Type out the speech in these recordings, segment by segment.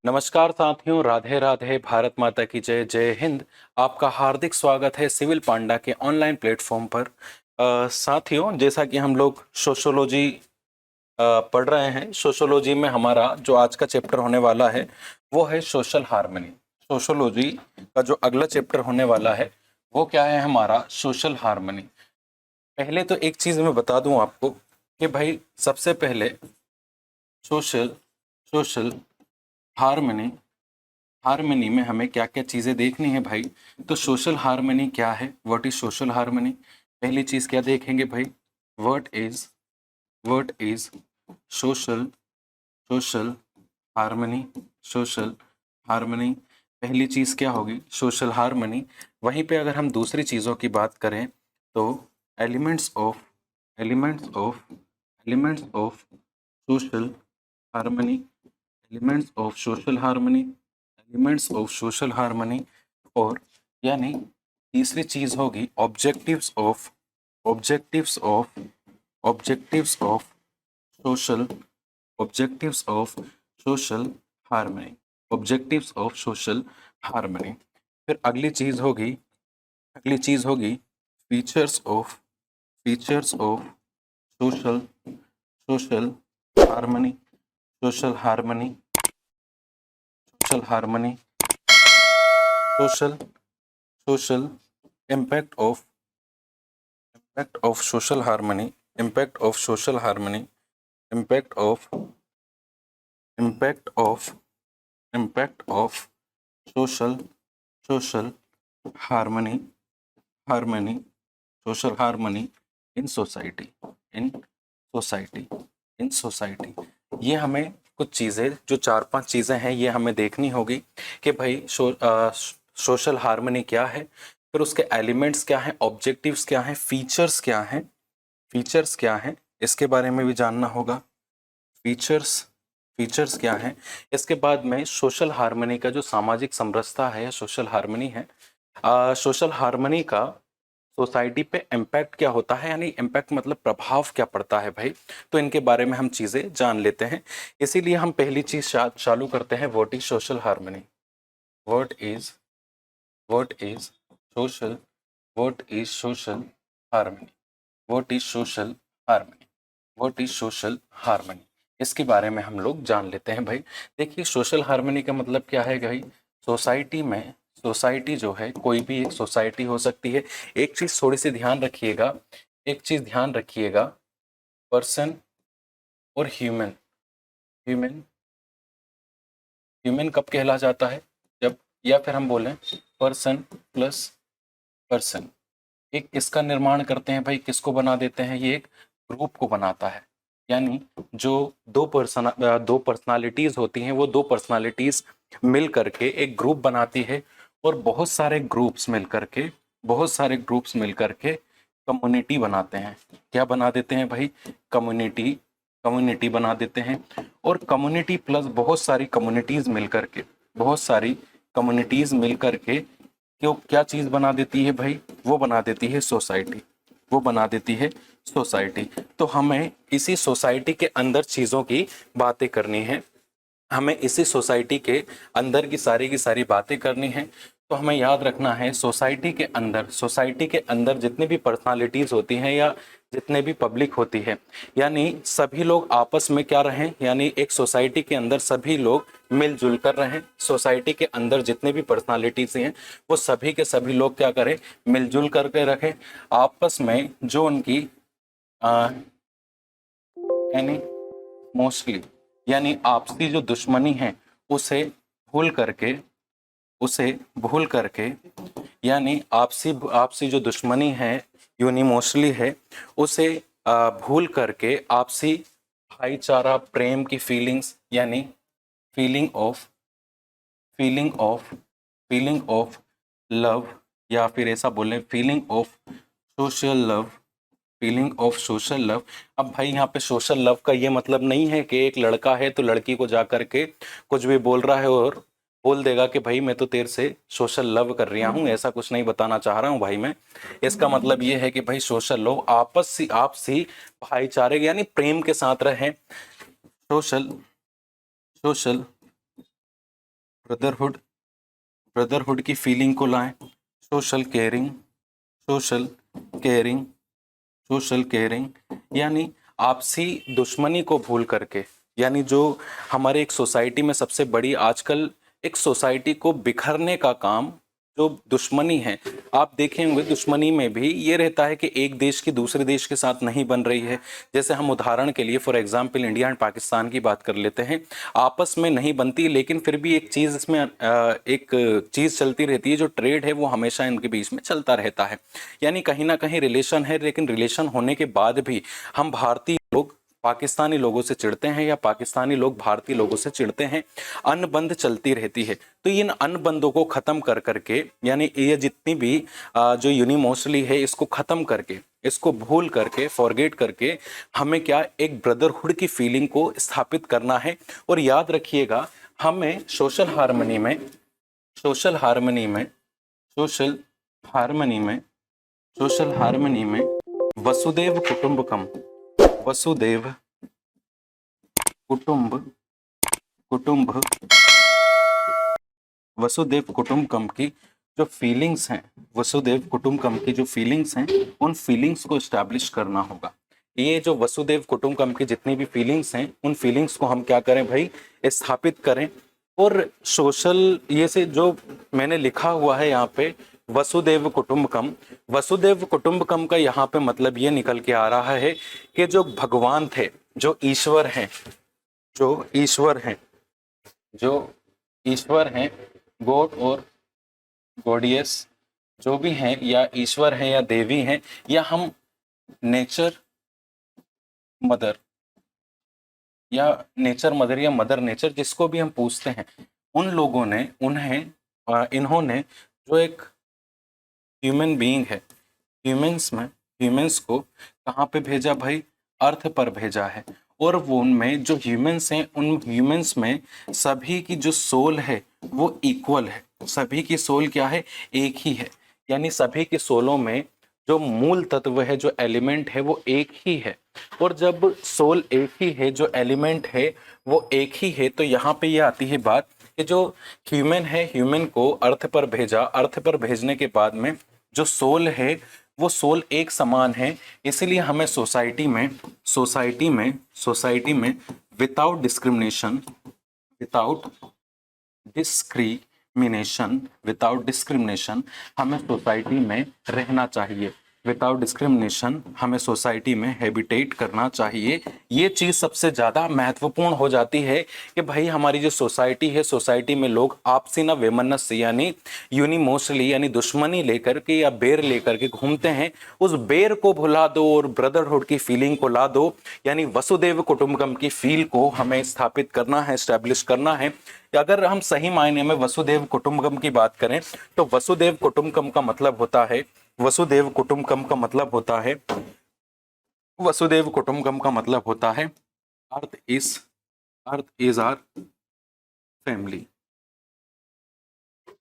नमस्कार साथियों, राधे राधे, भारत माता की जय, जय हिंद। आपका हार्दिक स्वागत है सिविल पांडा के ऑनलाइन प्लेटफॉर्म पर। साथियों, जैसा कि हम लोग सोशोलॉजी पढ़ रहे हैं, सोशोलॉजी में हमारा जो आज का चैप्टर होने वाला है वो है सोशल हार्मनी। सोशोलॉजी का जो अगला चैप्टर होने वाला है वो क्या है? हमारा सोशल हार्मनी। पहले तो एक चीज़ मैं बता दूं आपको कि भाई सबसे पहले सोशल सोशल हार्मनी हार्मनी में हमें क्या क्या चीज़ें देखनी है भाई। तो सोशल हार्मनी क्या है? What is social harmony? पहली चीज़ क्या देखेंगे भाई? What is social social harmony. Social harmony पहली चीज़ क्या होगी? Social harmony. वहीं पे अगर हम दूसरी चीज़ों की बात करें तो elements of elements of elements of social harmony elements of social harmony elements of social harmony. और यानी तीसरी चीज होगी objectives of objectives of objectives of social objectives of social harmony objectives of social harmony. फिर अगली चीज होगी features of social social harmony social harmony social harmony social social impact of social harmony impact of social harmony impact of impact of impact of social social harmony harmony social harmony in society in society in society। ये हमें कुछ चीज़ें, जो 4-5 चीज़ें हैं, ये हमें देखनी होगी कि भाई सोशल हार्मनी क्या है, फिर उसके एलिमेंट्स क्या हैं, ऑब्जेक्टिव्स क्या हैं, फीचर्स क्या हैं, इसके बारे में भी जानना होगा। फीचर्स फीचर्स क्या हैं। इसके बाद में सोशल हार्मनी का जो सामाजिक समरसता है, सोशल हार्मनी है, सोशल हार्मनी का सोसाइटी पे इम्पैक्ट क्या होता है, यानी इम्पैक्ट मतलब प्रभाव क्या पड़ता है भाई। तो इनके बारे में हम चीज़ें जान लेते हैं। इसीलिए हम पहली चीज़ चालू करते हैं। What is social harmony? What is what is social what is social harmony what is social harmony what is social harmony. इसके बारे में हम लोग जान लेते हैं भाई। देखिए, सोशल हार्मनी का मतलब क्या है भाई? सोसाइटी में, सोसाइटी जो है, कोई भी एक सोसाइटी हो सकती है। एक चीज़ थोड़ी सी ध्यान रखिएगा, एक चीज़ ध्यान रखिएगा, पर्सन और ह्यूमन। ह्यूमन ह्यूमन कब कहला जाता है? जब, या फिर हम बोलें पर्सन प्लस पर्सन एक किसका निर्माण करते हैं भाई, किसको बना देते हैं? ये एक ग्रुप को बनाता है। यानी जो दो पर्सनालिटीज होती हैं, वो दो पर्सनालिटीज मिल करके एक ग्रुप बनाती है। और बहुत सारे ग्रुप्स मिल करके कम्युनिटी बनाते हैं। क्या बना देते हैं भाई? कम्युनिटी कम्युनिटी बना देते हैं। और कम्युनिटी प्लस बहुत सारी कम्युनिटीज मिल करके क्यों क्या चीज बना देती है भाई? वो बना देती है सोसाइटी। वो बना देती है सोसाइटी। तो हमें इसी सोसाइटी के अंदर चीजों की बातें करनी है। हमें इसी सोसाइटी की सारी बातें करनी है। तो हमें याद रखना है, सोसाइटी के अंदर जितनी भी पर्सनालिटीज होती हैं या जितने भी पब्लिक होती है, यानी सभी लोग आपस में क्या रहें, यानी एक सोसाइटी के अंदर सभी लोग मिलजुल कर रहें। सोसाइटी के अंदर जितने भी पर्सनालिटीज हैं वो सभी के सभी लोग क्या करें? मिलजुल करके रखें। आपस में जो उनकी यानी मोस्टली यानी आपसी जो दुश्मनी है उसे भूल करके उसे भूल करके यानी आपसी आपसी जो दुश्मनी है, यूनिमोशली है, उसे भूल करके आपसी भाईचारा, प्रेम की फीलिंग्स, यानी feeling of feeling of feeling of love, या फिर ऐसा बोलें feeling of social love, feeling of social love. अब भाई यहाँ पे सोशल लव का ये मतलब नहीं है कि एक लड़का है तो लड़की को जा करके कुछ भी बोल रहा है और बोल देगा कि भाई मैं तो तेरे से सोशल लव कर रहा हूँ। ऐसा कुछ नहीं बताना चाह रहा हूँ भाई मैं। इसका मतलब ये है कि भाई सोशल लव आपसी भाईचारे यानी प्रेम के साथ रहें। सोशल सोशल ब्रदरहुड, ब्रदरहुड की फीलिंग को लाएं, social caring, social caring, social caring, यानी आपसी दुश्मनी को भूल करके, यानी जो हमारे एक सोसाइटी में सबसे बड़ी आजकल एक सोसाइटी को बिखरने का काम जो दुश्मनी है, आप देखे होंगे दुश्मनी में भी ये रहता है कि एक देश की दूसरे देश के साथ नहीं बन रही है। जैसे हम उदाहरण के लिए for example India and Pakistan की बात कर लेते हैं, आपस में नहीं बनती लेकिन फिर भी एक चीज़ इसमें एक चीज़ चलती रहती है, जो ट्रेड है वो हमेशा इनके बीच में चलता रहता है। यानी कहीं ना कहीं रिलेशन है, लेकिन रिलेशन होने के बाद भी हम भारतीय लोग पाकिस्तानी लोगों से चिढ़ते हैं या पाकिस्तानी लोग भारतीय लोगों से चिढ़ते हैं, अनबंध चलती रहती है। तो इन अनबंधों को खत्म कर करके, यानी ये जितनी भी जो यूनिमोसली है इसको खत्म करके, इसको भूल करके, फॉरगेट करके, हमें क्या एक ब्रदरहुड की फीलिंग को स्थापित करना है। और याद रखिएगा, हमें सोशल हार्मनी में, सोशल हार्मनी में, सोशल हार्मनी में, सोशल हार्मनी में वसुदेव कुटुंबकम, वसुदेव कुटुंब, कुटुंब, वसुदेव कुटुंबकम की जो फीलिंग्स हैं, वसुदेव कुटुंबकम की जो फीलिंग्स हैं, उन फीलिंग्स को एस्टैब्लिश करना होगा। ये जो वसुदेव कुटुंबकम की जितनी भी फीलिंग्स हैं, उन फीलिंग्स को हम क्या करें भाई, स्थापित करें। और सोशल, ये से जो मैंने लिखा हुआ है यहाँ पे वसुदेव कुटुंबकम, वसुदेव कुटुंबकम का यहाँ पे मतलब ये निकल के आ रहा है कि जो भगवान थे, जो ईश्वर हैं, जो ईश्वर हैं, जो ईश्वर हैं, गॉड और गॉडियस जो भी हैं, या ईश्वर हैं या देवी हैं, या हम नेचर मदर, या नेचर मदर, या मदर नेचर, जिसको भी हम पूछते हैं, उन लोगों ने इन्होंने जो एक ह्यूमन बीइंग है, ह्यूमंस को कहाँ पे भेजा भाई, अर्थ पर भेजा है। और वो उनमें जो ह्यूमंस हैं, उन ह्यूमंस में सभी की जो सोल है वो इक्वल है, सभी की सोल क्या है, एक ही है। यानी सभी की सोलों में जो मूल तत्व है, जो एलिमेंट है वो एक ही है। और जब सोल एक ही है, जो एलिमेंट है वो एक ही है, तो यहाँ पे ये आती है बात कि जो ह्यूमन है, ह्यूमन को अर्थ पर भेजा, अर्थ पर भेजने के बाद में जो सोल है वो सोल एक समान है। इसीलिए हमें सोसाइटी में, सोसाइटी में without discrimination, without discrimination, without discrimination हमें सोसाइटी में रहना चाहिए। विदाउट डिस्क्रिमिनेशन हमें सोसाइटी में हैबिटेट करना चाहिए। ये चीज़ सबसे ज़्यादा महत्वपूर्ण हो जाती है कि भाई हमारी जो सोसाइटी है, सोसाइटी में लोग आपसी ना वैमनस्य यानी यूनिमोसली यानी दुश्मनी लेकर के या बेर लेकर के घूमते हैं, उस बेर को भुला दो और ब्रदरहुड की फीलिंग को ला दो। यानी वसुदेव कुटुंबकम की फील को हमें स्थापित करना है, एस्टैब्लिश करना है। अगर हम सही मायने में वसुदेव कुटुंबकम की बात करें तो वसुदेव कुटुंबकम का मतलब होता है, वसुदेव कुटुंबकम का मतलब होता है, वसुदेव कुटुंबकम का मतलब होता है earth is our family,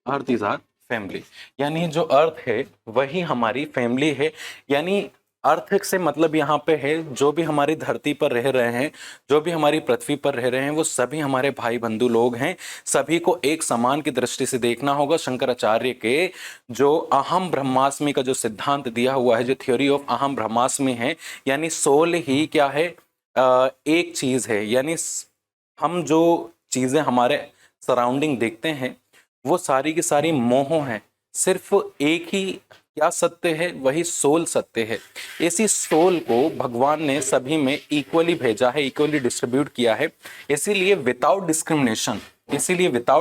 earth is our family. यानी जो अर्थ है वही हमारी फैमिली है। यानी अर्थ से मतलब यहाँ पे है जो भी हमारी धरती पर रह रहे हैं, जो भी हमारी पृथ्वी पर रह रहे हैं, वो सभी हमारे भाई बंधु लोग हैं। सभी को एक समान की दृष्टि से देखना होगा। शंकराचार्य के जो अहम ब्रह्मास्मि का जो सिद्धांत दिया हुआ है, जो थ्योरी ऑफ अहम ब्रह्मास्मि है, यानी सोल ही क्या है, एक चीज है। यानी हम जो चीजें हमारे सराउंडिंग देखते हैं वो सारी की सारी मोह है। सिर्फ एक ही क्या सत्य है, वही सोल सत्य है। इसी सोल को भगवान ने सभी में इक्वली भेजा है, इक्वली डिस्ट्रीब्यूट किया है। इसीलिए विदाउट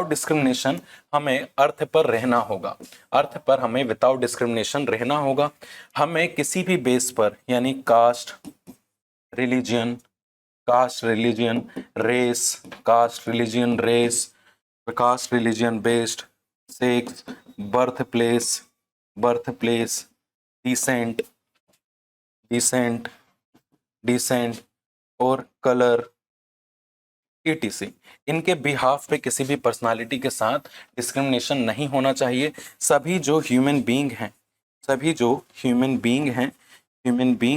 डिस्क्रिमिनेशन हमें अर्थ पर रहना होगा। अर्थ पर हमें विदाउट डिस्क्रिमिनेशन रहना होगा। हमें किसी भी बेस पर यानी caste religion, race, caste religion race, caste religion based, sex, birth place, descent और कलर etc, इनके बिहाफ पे किसी भी पर्सनालिटी के साथ डिस्क्रिमिनेशन नहीं होना चाहिए। सभी जो ह्यूमन बीइंग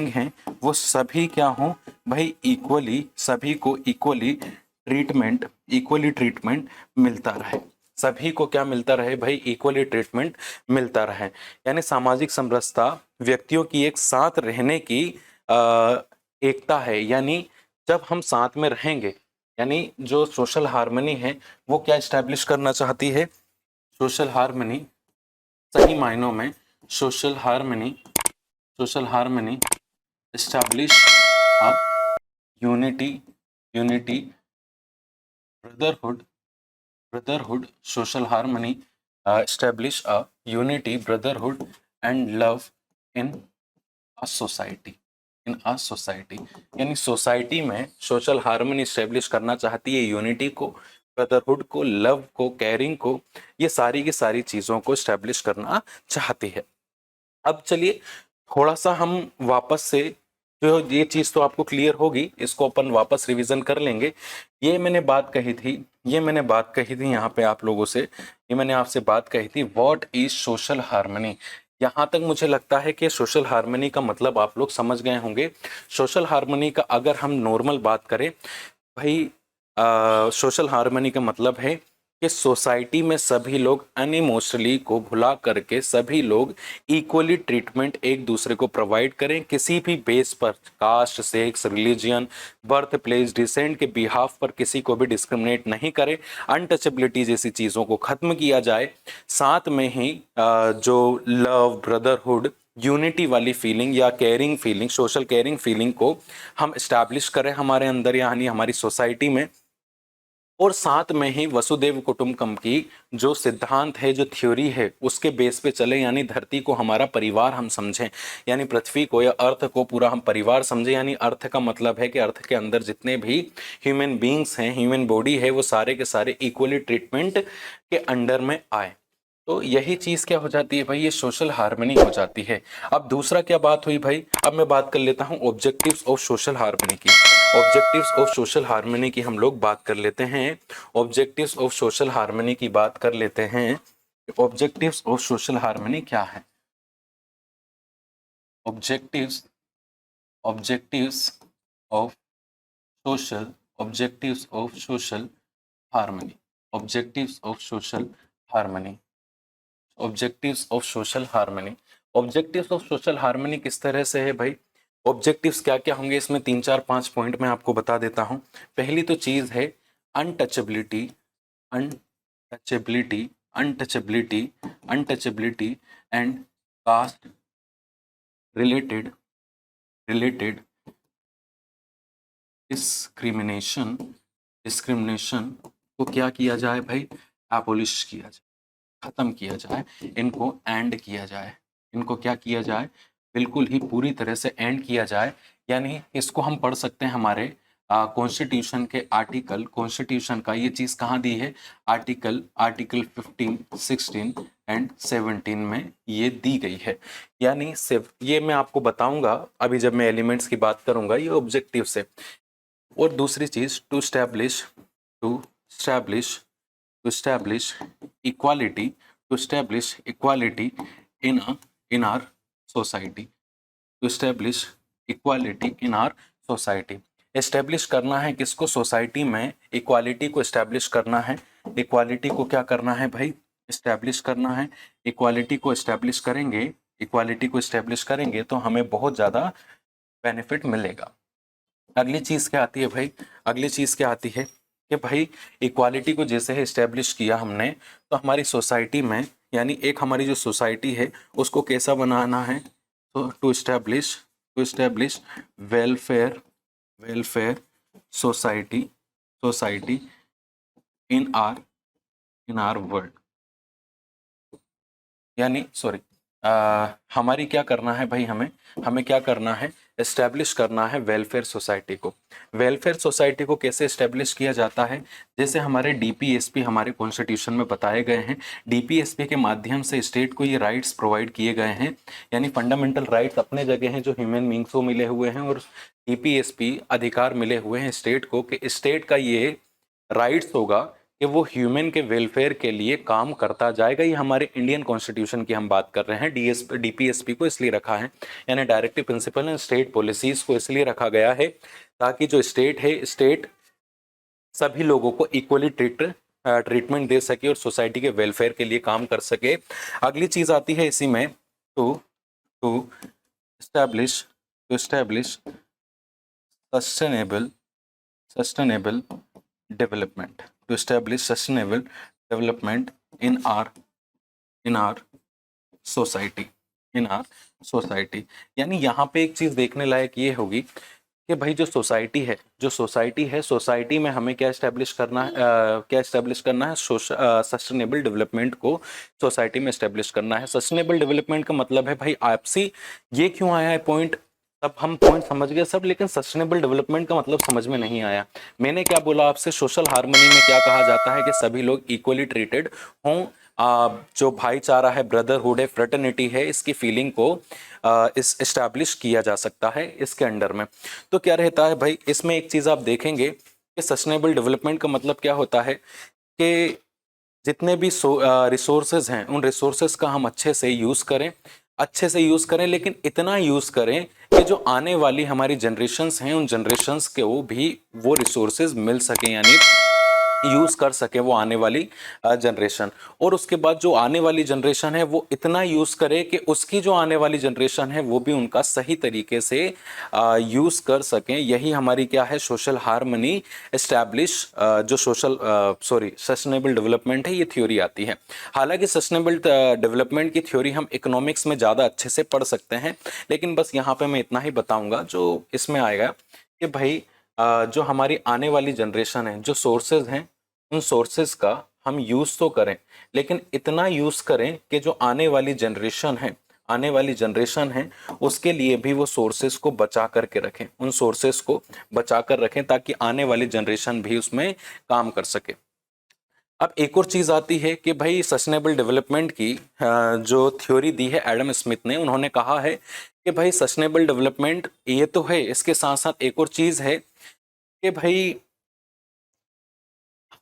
हैं वो सभी क्या हों भाई, इक्वली, सभी को इक्वली ट्रीटमेंट मिलता रहे। सभी को क्या मिलता रहे भाई, इक्वली ट्रीटमेंट मिलता रहे। यानी सामाजिक समरसता व्यक्तियों की एक साथ रहने की एकता है। यानी जब हम साथ में रहेंगे, यानी जो सोशल हार्मनी है वो क्या इस्टेब्लिश करना चाहती है, सोशल हार्मनी, सही मायनों में social harmony establish a unity, brotherhood, social harmony, establish a unity, brotherhood and love in a society, यानी सोसाइटी में सोशल हार्मनी स्टेब्लिश करना चाहती है, यूनिटी को, ब्रदरहुड को, लव को, केयरिंग को, ये सारी की सारी चीजों को स्टेब्लिश करना चाहती है। अब चलिए थोड़ा सा हम वापस से, जो ये चीज तो आपको क्लियर होगी, इसको अपन वापस रिवीजन कर लेंगे। ये मैंने बात कही थी यहाँ पे आप लोगों से, ये मैंने आपसे बात कही थी, व्हाट इज सोशल हार्मनी। यहाँ तक मुझे लगता है कि सोशल हार्मनी का मतलब आप लोग समझ गए होंगे। सोशल हार्मनी का अगर हम नॉर्मल बात करें भाई, सोशल हार्मनी का मतलब है कि सोसाइटी में सभी लोग अनइमोशनली को भुला करके सभी लोग इक्वली ट्रीटमेंट एक दूसरे को प्रोवाइड करें, किसी भी बेस पर, caste, sex, religion, birth place, descent के बिहाफ पर किसी को भी डिस्क्रिमिनेट नहीं करें, अनटचेबिलिटी जैसी चीज़ों को खत्म किया जाए। साथ में ही जो लव, ब्रदरहुड, यूनिटी वाली फीलिंग या caring feeling, social caring feeling को हम इस्टेब्लिश करें हमारे अंदर, यानी हमारी सोसाइटी में। और साथ में ही वसुदेव कुटुंबकम की जो सिद्धांत है, जो थ्योरी है, उसके बेस पे चले, यानी धरती को हमारा परिवार हम समझें, यानी पृथ्वी को या अर्थ को पूरा हम परिवार समझें। यानी अर्थ का मतलब है कि अर्थ के अंदर जितने भी ह्यूमन बींग्स हैं, ह्यूमन बॉडी है, वो सारे के सारे इक्वली ट्रीटमेंट के अंडर में आए। तो यही चीज क्या हो जाती है भाई, ये सोशल हार्मनी हो जाती है। अब दूसरा क्या बात हुई भाई, अब मैं बात कर लेता हूं ऑब्जेक्टिव्स ऑफ सोशल हार्मनी की। ऑब्जेक्टिव्स ऑफ सोशल हार्मनी की हम लोग बात कर लेते हैं। ऑब्जेक्टिव्स ऑफ सोशल हार्मनी की बात कर लेते हैं। ऑब्जेक्टिव्स ऑफ सोशल हार्मनी क्या है? Objectives objectives of objectives of social harmony, objectives of social harmony, objectives of social harmony. Objectives of social harmony किस तरह से है भाई? ऑब्जेक्टिव्स क्या क्या होंगे इसमें, 3 4 5 पॉइंट में आपको बता देता हूं। पहली तो चीज है untouchability, untouchability, untouchability, untouchability and caste related discrimination, discrimination को क्या किया जाए भाई? एबोलिश किया जाए, खत्म किया जाए, इनको एंड किया जाए, इनको क्या किया जाए? बिल्कुल ही पूरी तरह से एंड किया जाए। यानी इसको हम पढ़ सकते हैं हमारे कॉन्स्टिट्यूशन के आर्टिकल, कॉन्स्टिट्यूशन का ये चीज कहाँ दी है? आर्टिकल 15, 16 एंड 17 में ये दी गई है। यानी सिर्फ ये मैं आपको बताऊंगा अभी जब मैं एलिमेंट्स की बात करूंगा, ये ऑब्जेक्टिव से। और दूसरी चीज, to establish equality, to establish equality in our society, to establish equality in our society। Establish करना है किसको? सोसाइटी में इक्वालिटी को एस्टेब्लिश करना है। इक्वालिटी को क्या करना है भाई? एस्टेब्लिश करना है। इक्वालिटी को एस्टेब्लिश करेंगे, इक्वालिटी को एस्टेब्लिश करेंगे तो हमें बहुत ज़्यादा बेनिफिट मिलेगा। अगली चीज़ क्या आती है भाई? अगली चीज़ क्या आती है कि भाई इक्वालिटी को जैसे ही इस्टेब्लिश किया हमने, तो हमारी सोसाइटी में, यानी एक हमारी जो सोसाइटी है उसको कैसा बनाना है? तो to establish welfare society in our world. यानी सॉरी, हमारी क्या करना है भाई, हमें क्या करना है? एस्टेब्लिश करना है वेलफेयर सोसाइटी को। वेलफेयर सोसाइटी को कैसे एस्टेब्लिश किया जाता है? जैसे हमारे डीपीएसपी हमारे कॉन्स्टिट्यूशन में बताए गए हैं, डीपीएसपी के माध्यम से स्टेट को ये राइट्स प्रोवाइड किए गए हैं। यानी फंडामेंटल राइट्स अपने जगह हैं जो ह्यूमन बींग्स को मिले हुए हैं, और डीपीएसपी अधिकार मिले हुए हैं स्टेट को, कि स्टेट का ये राइट्स होगा कि वो ह्यूमन के वेलफेयर के लिए काम करता जाएगा। ये हमारे इंडियन कॉन्स्टिट्यूशन की हम बात कर रहे हैं। डीपीएसपी को इसलिए रखा है, यानी directive principle and state policies को इसलिए रखा गया है ताकि जो स्टेट है, स्टेट सभी लोगों को इक्वली ट्रीट ट्रीटमेंट दे सके और सोसाइटी के वेलफेयर के लिए काम कर सके। अगली चीज आती है इसी में, to to establish sustainable development, to establish sustainable development in our society. यानी यहाँ पे एक चीज देखने लायक ये होगी कि भाई जो सोसाइटी है सोसाइटी में हमें क्या एस्टेब्लिश करना है, सस्टेनेबल डेवलपमेंट को सोसाइटी में एस्टेब्लिश करना है। सस्टेनेबल डेवलपमेंट का मतलब है भाई आपसी, ये क्यों आया है पॉइंट, तब हम पॉइंट समझ गए सब, लेकिन सस्टेनेबल डेवलपमेंट का मतलब समझ में नहीं आया। मैंने क्या बोला आपसे, सोशल हार्मनी में क्या कहा जाता है कि सभी लोग इक्वली ट्रीटेड हों, जो भाईचारा है, ब्रदरहुड है, फ्रेटर्निटी है, इसकी फीलिंग को इस एस्टैब्लिश किया जा सकता है इसके अंडर में। तो क्या रहता है भाई, इसमें एक चीज आप देखेंगे कि सस्टेनेबल डेवलपमेंट का मतलब क्या होता है कि जितने भी रिसोर्सेज हैं उन रिसोर्सेज का हम अच्छे से यूज करें, लेकिन इतना यूज करें कि जो आने वाली हमारी जनरेशन्स हैं उन जनरेशन्स को भी वो रिसोर्सेज मिल सके, यानी यूज कर सके वो आने वाली जनरेशन। और उसके बाद जो आने वाली जनरेशन है वो इतना यूज करे कि उसकी जो आने वाली जनरेशन है वो भी उनका सही तरीके से यूज कर सकें। यही हमारी क्या है, सोशल हार्मनी एस्टैब्लिश, जो सस्टेनेबल डेवलपमेंट है, ये थ्योरी आती है। हालांकि सस्टेनेबल डेवलपमेंट की थ्योरी हम इकोनॉमिक्स में ज़्यादा अच्छे से पढ़ सकते हैं, लेकिन बस यहाँ पे मैं इतना ही बताऊंगा जो इसमें आएगा कि भाई जो हमारी आने वाली जनरेशन है, जो सोर्सेज हैं उन सोर्सेज का हम यूज तो करें, लेकिन इतना यूज करें कि जो आने वाली जनरेशन है उसके लिए भी वो सोर्सेज को बचा करके रखें, उन सोर्सेज को बचा कर रखें ताकि आने वाली जनरेशन भी उसमें काम कर सके। अब एक और चीज आती है कि भाई सस्टेनेबल डेवलपमेंट की जो थ्योरी दी है एडम स्मिथ ने, उन्होंने कहा है कि भाई सस्टेनेबल डेवलपमेंट ये तो है, इसके साथ साथ एक और चीज है कि भाई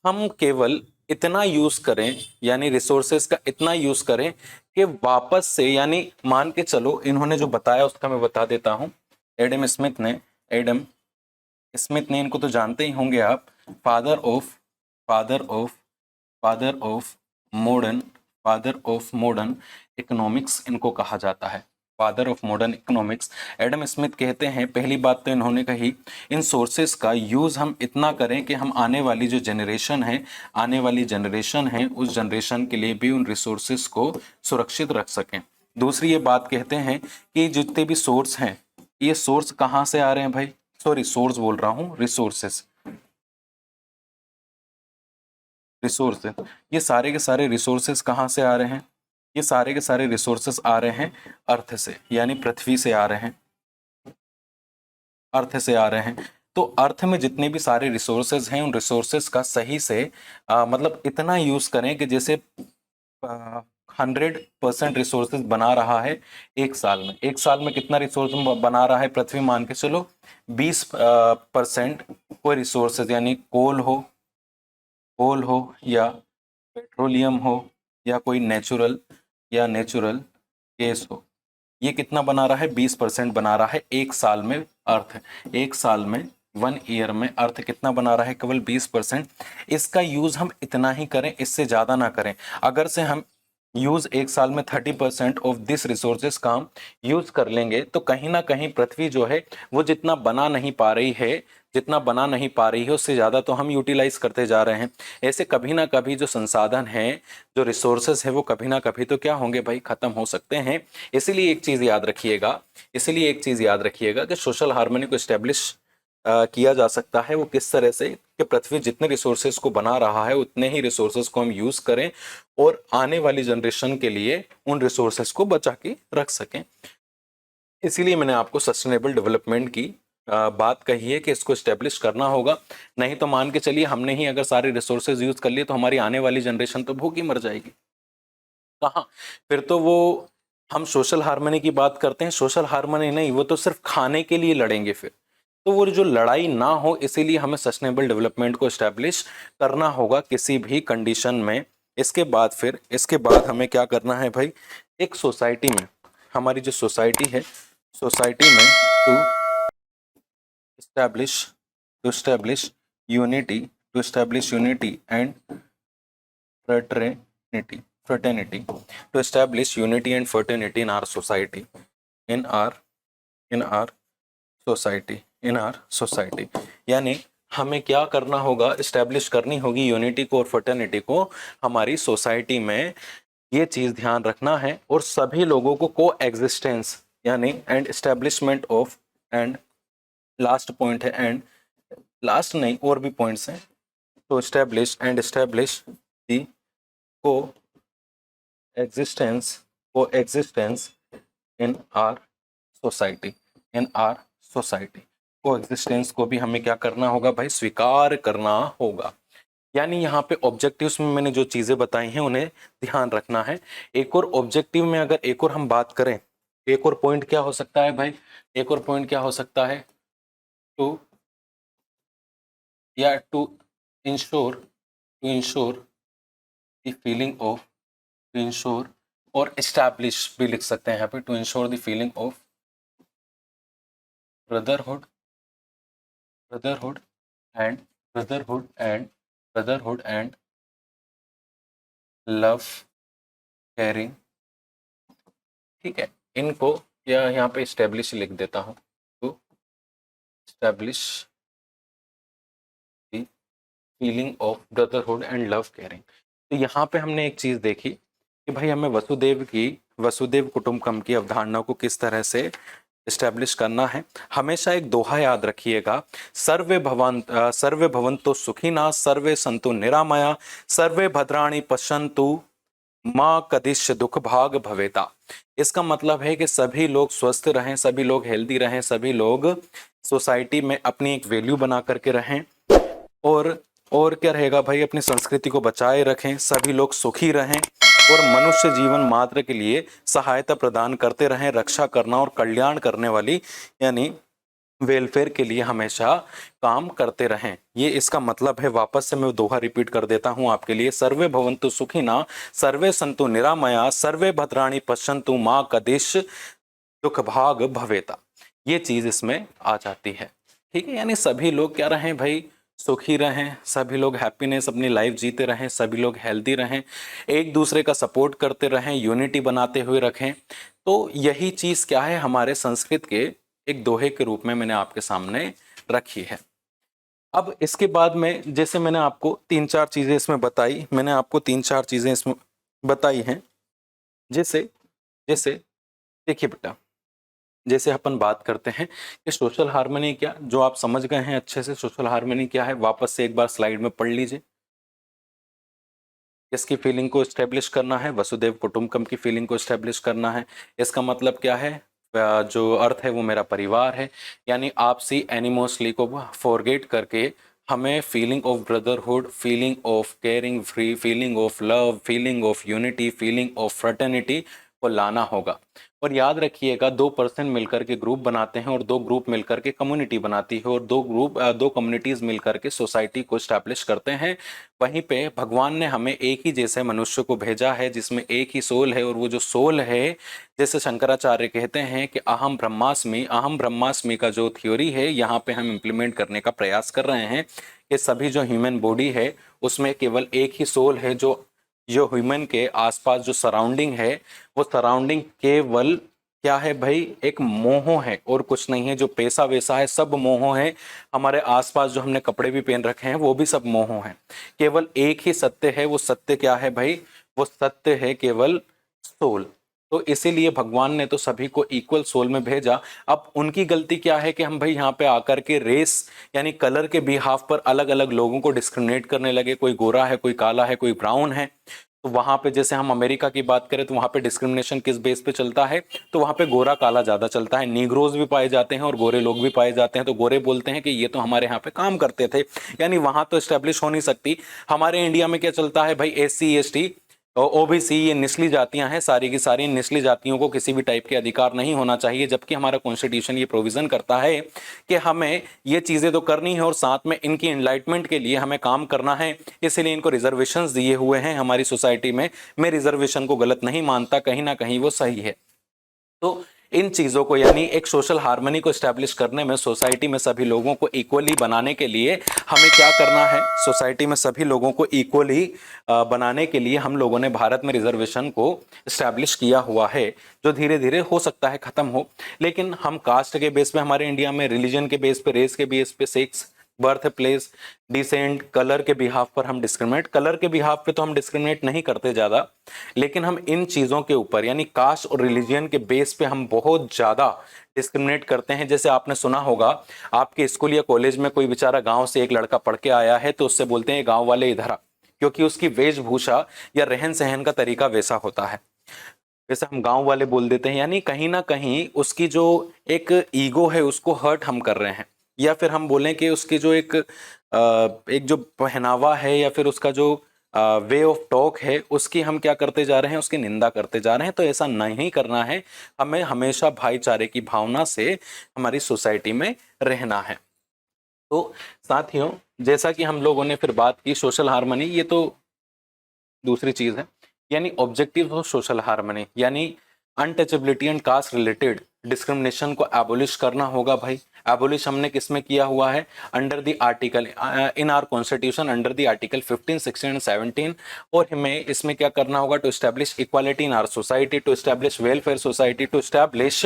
हम केवल इतना यूज करें, यानी रिसोर्सेज का इतना यूज करें कि वापस से, यानी मान के चलो, इन्होंने जो बताया उसका मैं बता देता हूं। एडम स्मिथ ने इनको तो जानते ही होंगे आप, फादर ऑफ मॉडर्न इकोनॉमिक्स इनको कहा जाता है, father of modern economics. Adam Smith कहते हैं, पहली बात तो इन्होंने कही, इन सोर्सेस का यूज हम इतना करें कि हम आने वाली जनरेशन है उस जनरेशन के लिए भी उन रिसोर्सेस को सुरक्षित रख सकें। दूसरी ये बात कहते हैं कि जितने भी सोर्स हैं, ये सोर्स कहाँ से आ रहे हैं भाई, सोर्स बोल रहा हूँ, रिसोर्सेस, ये सारे के सारे रिसोर्सेस कहाँ से आ रहे हैं, ये सारे के सारे रिसोर्सेस आ रहे हैं अर्थ से, यानी पृथ्वी से आ रहे हैं, तो अर्थ में जितने भी सारे रिसोर्सेज हैं उन रिसोर्सेज का सही से मतलब इतना यूज करें कि जैसे 100% रिसोर्सेज बना रहा है एक साल में कितना रिसोर्स बना रहा है पृथ्वी, मान के चलो 20% कोई रिसोर्सेज, यानी कोल हो या पेट्रोलियम हो या कोई नेचुरल गैस हो, ये कितना बना रहा है, 20% बना रहा है एक साल में अर्थ, एक साल में 1 ईयर में अर्थ कितना बना रहा है, केवल 20%। इसका यूज हम इतना ही करें, इससे ज्यादा ना करें। अगर से हम यूज एक साल में 30% ऑफ दिस रिसोर्सेज का हम यूज कर लेंगे तो कहीं ना कहीं पृथ्वी जो है वो जितना बना नहीं पा रही है उससे ज्यादा तो हम यूटिलाइज करते जा रहे हैं। ऐसे कभी ना कभी जो संसाधन है, जो रिसोर्सेज है, वो कभी ना कभी तो क्या होंगे भाई, खत्म हो सकते हैं। इसीलिए एक चीज याद रखिएगा कि सोशल हार्मनी को स्टेब्लिश किया जा सकता है वो किस तरह से, कि पृथ्वी जितने रिसोर्सेज को बना रहा है उतने ही रिसोर्सेज को हम यूज करें और आने वाली जनरेशन के लिए उन रिसोर्सेज को बचा के रख सकें। इसीलिए मैंने आपको सस्टेनेबल डेवलपमेंट की बात कही है कि इसको स्टेब्लिश करना होगा। नहीं तो मान के चलिए हमने ही अगर सारे रिसोर्सेज यूज कर लिए तो हमारी आने वाली जनरेशन तो भूखी मर जाएगी। कहाँ, फिर तो वो, हम सोशल हार्मनी की बात करते हैं, सोशल हार्मनी नहीं, वो तो सिर्फ खाने के लिए लड़ेंगे फिर। तो वो जो लड़ाई ना हो, इसीलिए हमें सस्टेनेबल डेवलपमेंट को एस्टैब्लिश करना होगा किसी भी कंडीशन में। इसके बाद हमें क्या करना है भाई, एक सोसाइटी में, हमारी जो सोसाइटी है, सोसाइटी में to establish unity and fraternity to establish unity and fraternity in our society, in our society। यानी हमें क्या करना होगा, इस्टेब्लिश करनी होगी यूनिटी को और फर्टर्निटी को हमारी सोसाइटी में, ये चीज ध्यान रखना है। और सभी लोगों को को एग्जिस्टेंस यानी and establishment of, and last point है, एंड लास्ट नहीं और भी पॉइंट्स हैं, तो एस्टेब्लिश दी को एग्जिस्टेंस इन आर सोसाइटी, को एग्जिस्टेंस को भी हमें क्या करना होगा भाई, स्वीकार करना होगा। यानी यहाँ पे ऑब्जेक्टिव्स में मैंने जो चीजें बताई हैं उन्हें ध्यान रखना है। एक और ऑब्जेक्टिव में अगर एक और हम बात करें, एक और पॉइंट क्या हो सकता है भाई, एक और पॉइंट क्या हो सकता है, to ensure the feeling of, to ensure और एस्टैब्लिश भी लिख सकते हैं यहाँ पे, to ensure the feeling of brotherhood and love caring. ठीक है, इनको या यहाँ पे एस्टैब्लिश लिख देता हूँ, to establish the feeling of brotherhood and love caring. तो यहाँ पे हमने एक चीज देखी कि भाई हमें वसुदेव कुटुंबकम की अवधारणा को किस तरह से एस्टैब्लिश करना है। हमेशा एक दोहा याद रखिएगा, सर्वे भवन्तु सुखिनः, सर्वे सन्तु निरामया, सर्वे भद्राणि पश्यन्तु माँ कदिश्य दुख भाग भवेता। इसका मतलब है कि सभी लोग स्वस्थ रहें, सभी लोग हेल्दी रहें, सभी लोग सोसाइटी में अपनी एक वैल्यू बना करके रहें, और क्या रहेगा भाई, अपनी संस्कृति को बचाए रखें, सभी लोग सुखी रहें और मनुष्य जीवन मात्र के लिए सहायता प्रदान करते रहें, रक्षा करना और कल्याण करने वाली यानी वेलफेयर के लिए हमेशा काम करते रहें। ये इसका मतलब है। वापस से मैं दोहा रिपीट कर देता हूं आपके लिए, सर्वे भवन्तु सुखिनः, सर्वे सन्तु निरामया, सर्वे भद्राणि पश्यन्तु माँ कदिश दुख भाग भवेता। ये चीज इसमें आ जाती है। ठीक है, यानी सभी लोग क्या रहें भाई, सुखी रहें, सभी लोग हैप्पीनेस अपनी लाइफ जीते रहें, सभी लोग हेल्दी रहें, एक दूसरे का सपोर्ट करते रहें, यूनिटी बनाते हुए रखें। तो यही चीज क्या है, हमारे संस्कृत के एक दोहे के रूप में मैंने आपके सामने रखी है। अब इसके बाद में जैसे मैंने आपको 3-4 चीजें इसमें बताई, हैं। जैसे देखिए बेटा, जैसे अपन बात करते हैं कि सोशल हार्मनी क्या, जो आप समझ गए हैं अच्छे से सोशल हार्मनी क्या है, वापस से एक बार स्लाइड में पढ़ लीजिए। इसकी फीलिंग को एस्टेब्लिश करना है, वसुदेव कुटुंबकम की फीलिंग को एस्टेब्लिश करना है। इसका मतलब क्या है, जो अर्थ है वो मेरा परिवार है, यानी आपसी एनिमोसली को फॉरगेट करके हमें feeling of brotherhood, feeling of caring, free feeling of love, feeling of unity, feeling of fraternity को लाना होगा। और याद रखिएगा, 2 पर्सन मिलकर के ग्रुप बनाते हैं और 2 ग्रुप मिलकर के कम्युनिटी बनाती है, और 2 कम्युनिटीज मिलकर के सोसाइटी को स्टैब्लिश करते हैं। वहीं पे भगवान ने हमें एक ही जैसे मनुष्य को भेजा है जिसमें एक ही सोल है, और वो जो सोल है, जैसे शंकराचार्य कहते हैं कि अहम ब्रह्मास्मि का जो थ्योरी है यहाँ पे हम इम्प्लीमेंट करने का प्रयास कर रहे हैं कि सभी जो ह्यूमन बॉडी है उसमें केवल एक ही सोल है, जो ह्यूमन के आसपास जो सराउंडिंग है वो सराउंडिंग केवल क्या है भाई, एक मोह है और कुछ नहीं है। जो पैसा वैसा है सब मोह है, हमारे आसपास जो हमने कपड़े भी पहन रखे हैं वो भी सब मोह है। केवल एक ही सत्य है, वो सत्य क्या है भाई, वो सत्य है केवल सोल। तो इसीलिए भगवान ने तो सभी को इक्वल सोल में भेजा। अब उनकी गलती क्या है कि हम भाई यहाँ पे आकर के रेस यानी कलर के बिहाफ पर अलग अलग लोगों को डिस्क्रिमिनेट करने लगे, कोई गोरा है, कोई काला है, कोई ब्राउन है। तो वहां पे जैसे हम अमेरिका की बात करें तो वहां पे डिस्क्रिमिनेशन किस बेस पे चलता है, तो वहां पे गोरा काला ज्यादा चलता है, नीग्रोज भी पाए जाते हैं और गोरे लोग भी पाए जाते हैं। तो गोरे बोलते हैं कि ये तो हमारे यहाँ पे काम करते थे, यानी वहां तो एस्टेब्लिश हो नहीं सकती। हमारे इंडिया में क्या चलता है भाई, SC ST OBC, ये निचली जातियां हैं, सारी की सारी निचली जातियों को किसी भी टाइप के अधिकार नहीं होना चाहिए, जबकि हमारा कॉन्स्टिट्यूशन ये प्रोविजन करता है कि हमें ये चीजें तो करनी है और साथ में इनकी एनलाइटमेंट के लिए हमें काम करना है। इसलिए इनको रिजर्वेशंस दिए हुए हैं हमारी सोसाइटी में। मैं रिजर्वेशन को गलत नहीं मानता, कहीं ना कहीं वो सही है। तो इन चीज़ों को यानी एक सोशल हार्मनी को एस्टैब्लिश करने में, सोसाइटी में सभी लोगों को इक्वली बनाने के लिए हमें क्या करना है, सोसाइटी में सभी लोगों को इक्वली बनाने के लिए हम लोगों ने भारत में रिजर्वेशन को एस्टैब्लिश किया हुआ है, जो धीरे धीरे हो सकता है खत्म हो। लेकिन हम कास्ट के बेस पे हमारे इंडिया में, रिलीजन के बेस पे, रेस के बेस पे, sex, birth place, descent, colour के बिहाफ पर हम डिस्क्रिमिनेट, कलर के बिहाफ पे तो हम डिस्क्रिमिनेट नहीं करते ज़्यादा, लेकिन हम इन चीज़ों के ऊपर यानी कास्ट और रिलीजन के बेस पे हम बहुत ज़्यादा डिस्क्रिमिनेट करते हैं। जैसे आपने सुना होगा, आपके स्कूल या कॉलेज में कोई बेचारा गांव से एक लड़का पढ़ के आया है तो उससे बोलते हैं गांव वाले इधर आ, क्योंकि उसकी वेशभूषा या रहन सहन का तरीका वैसा होता है, वैसे हम गांव वाले बोल देते हैं। यानी कहीं ना कहीं उसकी जो एक ईगो है उसको हर्ट हम कर रहे हैं, या फिर हम बोलें कि उसकी जो एक जो पहनावा है या फिर उसका जो वे ऑफ टॉक है उसकी हम क्या करते जा रहे हैं, उसकी निंदा करते जा रहे हैं। तो ऐसा नहीं करना है, हमें हमेशा भाईचारे की भावना से हमारी सोसाइटी में रहना है। तो साथियों, जैसा कि हम लोगों ने फिर बात की सोशल हार्मनी, ये तो दूसरी चीज है। यानी ऑब्जेक्टिव ऑफ सोशल हार्मनी यानी untouchability and caste related discrimination को एबोलिश करना होगा भाई। एबोलिश हमने किसमें किया हुआ है, under the article in our constitution, under the article 15, 16 and 17। और हमें इसमें क्या करना होगा, to establish equality in our society, to establish welfare society, to establish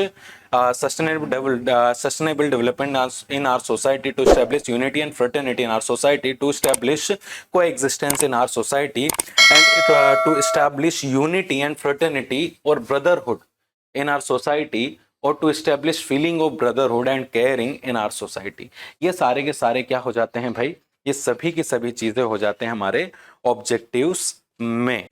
sustainable development in our society, to establish unity and fraternity in our society, to establish coexistence in our society, and to establish unity and fraternity or brotherhood in our society, और to establish feeling of brotherhood and caring in our society. ये सारे के सारे क्या हो जाते हैं भाई, ये सभी की सभी चीजें हो जाते हैं हमारे ऑब्जेक्टिव्स में।